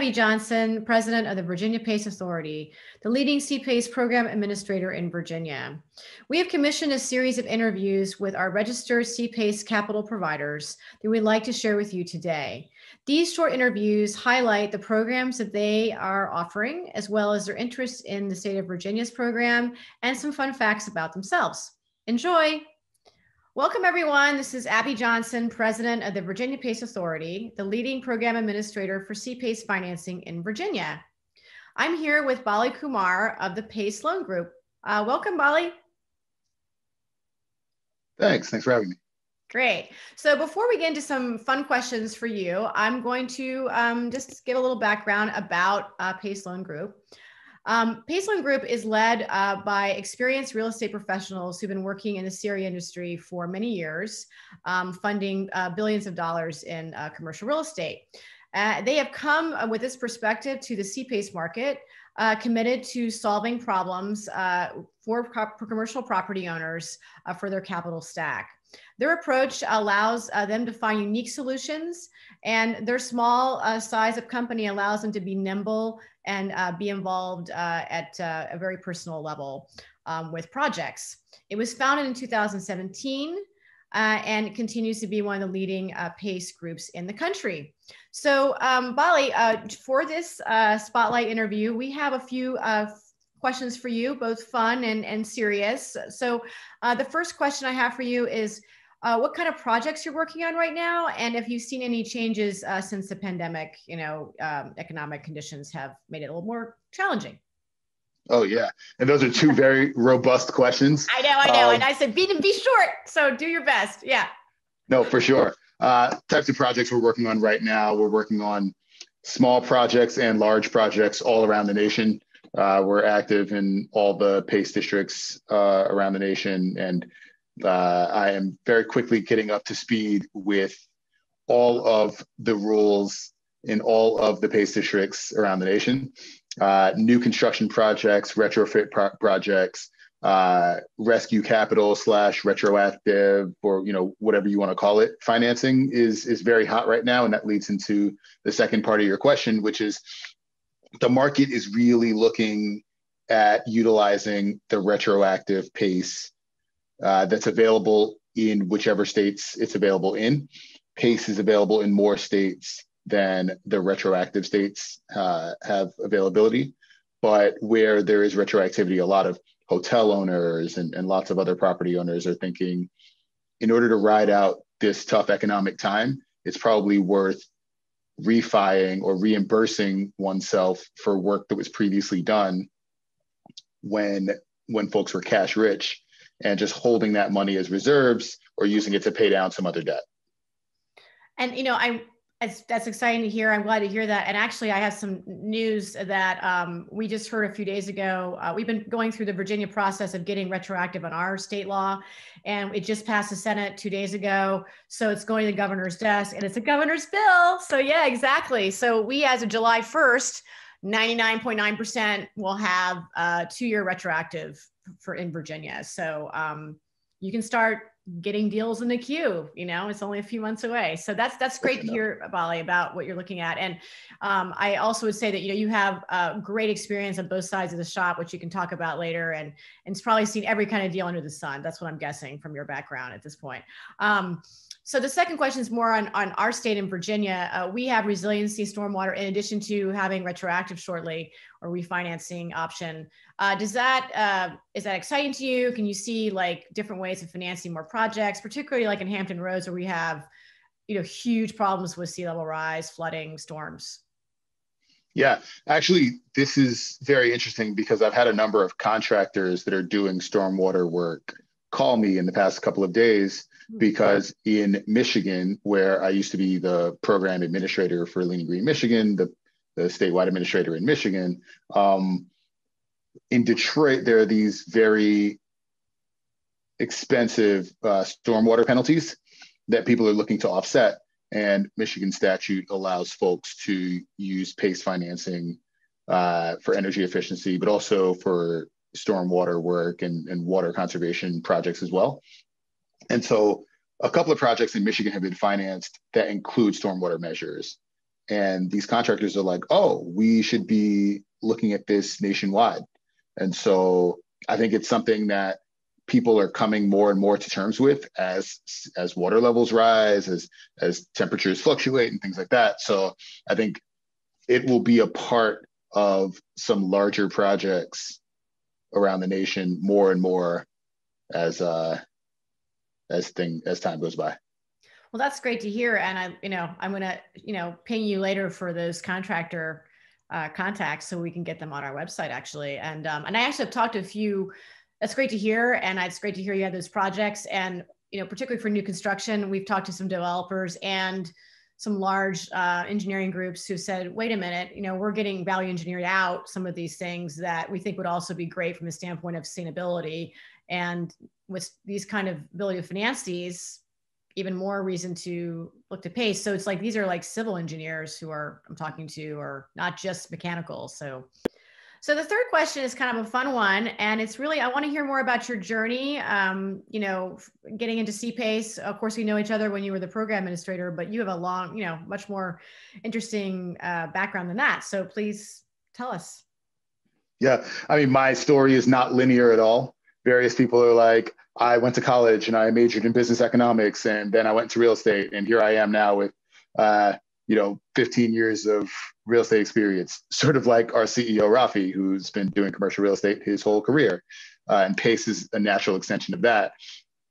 Abby Johnson, president of the Virginia PACE Authority, the leading CPACE program administrator in Virginia. We have commissioned a series of interviews with our registered CPACE capital providers that we'd like to share with you today. These short interviews highlight the programs that they are offering, as well as their interest in the state of Virginia's program and some fun facts about themselves. Enjoy. Welcome, everyone. This is Abby Johnson, president of the Virginia PACE Authority, the leading program administrator for CPACE financing in Virginia. I'm here with Bali Kumar of the PACE Loan Group. Welcome, Bali. Thanks for having me. Great. So before we get into some fun questions for you, I'm going to just give a little background about PACE Loan Group. PACE Loan Group is led by experienced real estate professionals who've been working in the CRE industry for many years, funding billions of dollars in commercial real estate. They have come with this perspective to the CPACE market, committed to solving problems for commercial property owners for their capital stack. Their approach allows them to find unique solutions, and their small size of company allows them to be nimble and be involved at a very personal level with projects. It was founded in 2017 and it continues to be one of the leading PACE groups in the country. So Bali, for this spotlight interview, we have a few questions for you, both fun and serious. So the first question I have for you is, what kind of projects you're working on right now, and if you've seen any changes since the pandemic, economic conditions have made it a little more challenging. Oh yeah, and those are two very robust questions. I know, and I said be short, so do your best. Yeah. No, for sure. Types of projects we're working on right now, we're working on small projects and large projects all around the nation. We're active in all the PACE districts around the nation, and I am very quickly getting up to speed with all of the rules in all of the PACE districts around the nation. New construction projects, retrofit projects, rescue capital / retroactive, or whatever you want to call it. Financing is very hot right now, and that leads into the second part of your question, which is the market is really looking at utilizing the retroactive PACE that's available in whichever states it's available in. PACE is available in more states than the retroactive states have availability. But where there is retroactivity, a lot of hotel owners and lots of other property owners are thinking, in order to ride out this tough economic time, it's probably worth refining or reimbursing oneself for work that was previously done when folks were cash rich, and just holding that money as reserves or using it to pay down some other debt. And that's exciting to hear. I'm glad to hear that. And actually, I have some news that we just heard a few days ago. We've been going through the Virginia process of getting retroactive on our state law, and it just passed the Senate 2 days ago. So it's going to the governor's desk, and it's a governor's bill. So yeah, exactly. So we, as of July 1st, 99.9% will have 2-year retroactive in Virginia. So you can start getting deals in the queue. It's only a few months away. So that's great to hear, Bali, about what you're looking at. And I also would say that you have great experience on both sides of the shop, which you can talk about later, and it's probably seen every kind of deal under the sun. That's what I'm guessing from your background at this point. So the second question is more on our state in Virginia. We have Resiliency Stormwater in addition to having retroactive shortly, or refinancing option. Is that exciting to you? Can you see different ways of financing more projects, particularly like in Hampton Roads, where we have huge problems with sea level rise, flooding, storms? Yeah, actually, this is very interesting because I've had a number of contractors that are doing stormwater work call me in the past couple of days, because in Michigan, where I used to be the program administrator for Lean Green Michigan, the statewide administrator in Michigan, in Detroit, there are these very expensive stormwater penalties that people are looking to offset. And Michigan statute allows folks to use PACE financing for energy efficiency, but also for stormwater work and water conservation projects as well. And so a couple of projects in Michigan have been financed that include stormwater measures. And these contractors are like, oh, we should be looking at this nationwide. And so I think it's something that people are coming more and more to terms with as water levels rise, as temperatures fluctuate and things like that. So I think it will be a part of some larger projects around the nation more and more as time goes by. Well, that's great to hear. And I'm going to, ping you later for those contractor contacts so we can get them on our website actually. And I actually have talked to a few. That's great to hear. And it's great to hear you have those projects. And, particularly for new construction, we've talked to some developers and some large engineering groups who said, wait a minute, we're getting value engineered out some of these things that we think would also be great from a standpoint of sustainability. And with these kind of ability to finance these, even more reason to look to PACE. So it's like, these are like civil engineers who I'm talking to, or not just mechanical. So the third question is kind of a fun one. And it's really, I want to hear more about your journey, getting into CPACE. Of course, we know each other when you were the program administrator, but you have a long, much more interesting background than that. So please tell us. Yeah, I mean, my story is not linear at all. Various people are like, I went to college and I majored in business economics, and then I went to real estate, and here I am now with 15 years of real estate experience, sort of like our CEO Rafi, who's been doing commercial real estate his whole career, and PACE is a natural extension of that.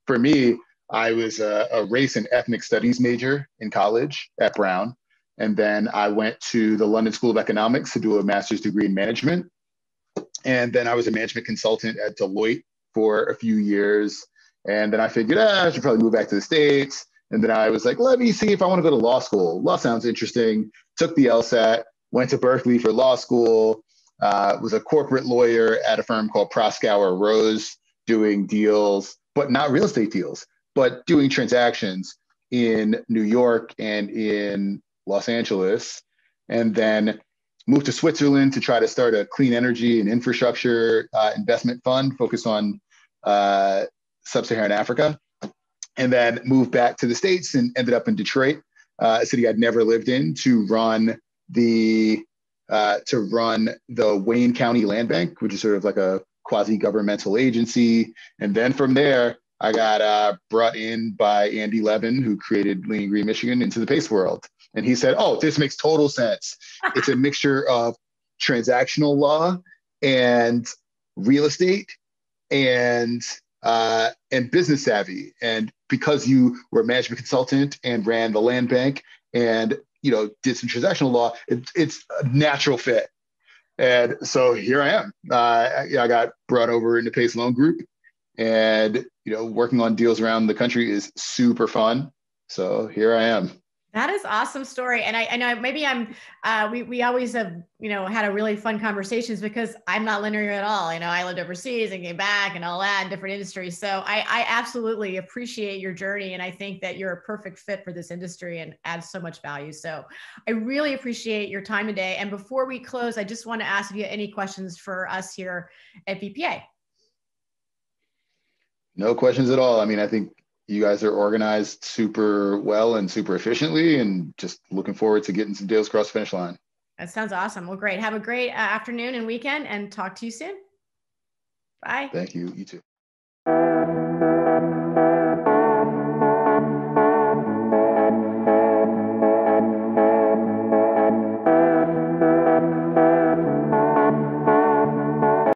For me, I was a race and ethnic studies major in college at Brown, and then I went to the London School of Economics to do a master's degree in management, and then I was a management consultant at Deloitte for a few years. And then I figured, I should probably move back to the States. And then I was like, let me see if I want to go to law school. Law sounds interesting. Took the LSAT, went to Berkeley for law school, was a corporate lawyer at a firm called Proskauer Rose, doing deals, but not real estate deals, but doing transactions in New York and in Los Angeles. And then moved to Switzerland to try to start a clean energy and infrastructure investment fund focused on sub-Saharan Africa, and then moved back to the States and ended up in Detroit, a city I'd never lived in, to run the Wayne County Land Bank, which is sort of like a quasi-governmental agency. And then from there, I got brought in by Andy Levin, who created Lean Green Michigan, into the PACE world. And he said, oh, this makes total sense. It's a mixture of transactional law and real estate and business savvy. And because you were a management consultant and ran the land bank and did some transactional law, it's a natural fit. And so here I am. I got brought over into PACE Loan Group, and working on deals around the country is super fun. So here I am. That is awesome story. And I know maybe we always have, had a really fun conversations because I'm not linear at all. I lived overseas and came back and all that in different industries. So I absolutely appreciate your journey. And I think that you're a perfect fit for this industry and add so much value. So I really appreciate your time today. And before we close, I just want to ask if you have any questions for us here at VPA. No questions at all. I mean, I think you guys are organized super well and super efficiently, and just looking forward to getting some deals across the finish line. That sounds awesome. Well, great. Have a great afternoon and weekend, and talk to you soon. Bye. Thank you. You too.